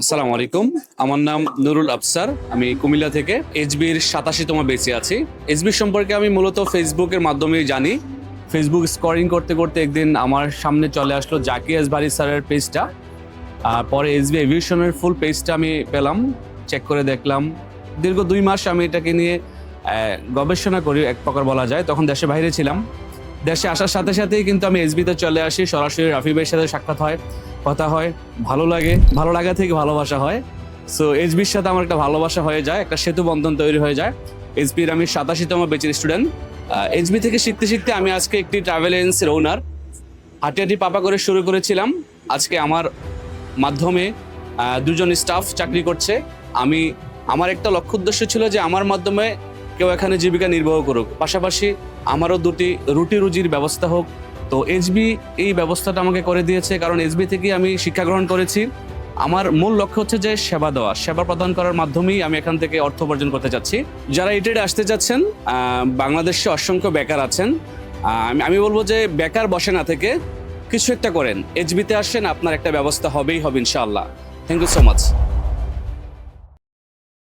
আসসালামু আলাইকুম। আমার নাম নুরুল আফসার। আমি কুমিল্লা থেকে এইচবির 87তম বেঁচে আছি। এইচবি সম্পর্কে আমি মূলত ফেসবুকের মাধ্যমেই জানি। ফেসবুক স্ক্রলিং করতে করতে একদিন আমার সামনে চলে আসলো জাকি আসবারি স্যারের পেজটা। পরে এইচবি এভিয়েশনের ফুল পেজটা আমি পেলাম, চেক করে দেখলাম। দীর্ঘ 2 মাস আমি এটাকে নিয়ে গবেষণা করি, এক প্রকার বলা যায়। তখন দেশে বাইরে ছিলাম। দেশে আসার সাথে সাথেই কিন্তু আমি এসবিতে চলে আসি, সরাসরি রাফি ভাইয়ের সাথে সাক্ষাৎ হয়, কথা হয়, ভালো লাগে, ভালো লাগা থেকে ভালোবাসা হয়। সো এসবির সাথে আমার একটা ভালোবাসা হয়ে যায়, একটা সেতু বন্ধন তৈরি হয়ে যায়। এসবির আমি 87তম বেচের স্টুডেন্ট। এসবি থেকে শিখতে শিখতে আমি আজকে একটি ট্রাভেল এজেন্সির ওনার। হাঁটি হাঁটি পাপা করে শুরু করেছিলাম, আজকে আমার মাধ্যমে দুজন স্টাফ চাকরি করছে। আমি আমার একটা লক্ষ্য উদ্দেশ্য ছিল যে আমার মাধ্যমে কেউ এখানে জীবিকা নির্বাহ করুক, পাশাপাশি আমারও দুটি রুটি রুজির ব্যবস্থা হোক। তো এসবি এই ব্যবস্থাটা আমাকে করে দিয়েছে, কারণ এসবি থেকে আমি শিক্ষা গ্রহণ করেছি। আমার মূল লক্ষ্য হচ্ছে যে সেবা দেওয়া, সেবা প্রদান করার মাধ্যমেই আমি এখান থেকে অর্থ উপার্জন করতে চাচ্ছি। যারা এই ট্রেডে আসতে চাচ্ছেন, বাংলাদেশে অসংখ্য বেকার আছেন। আমি বলবো যে বেকার বসে না থেকে কিছু একটা করেন, এইচবিতে আসেন, আপনার একটা ব্যবস্থা হবেই হবে ইনশাআল্লাহ। Thank you so much.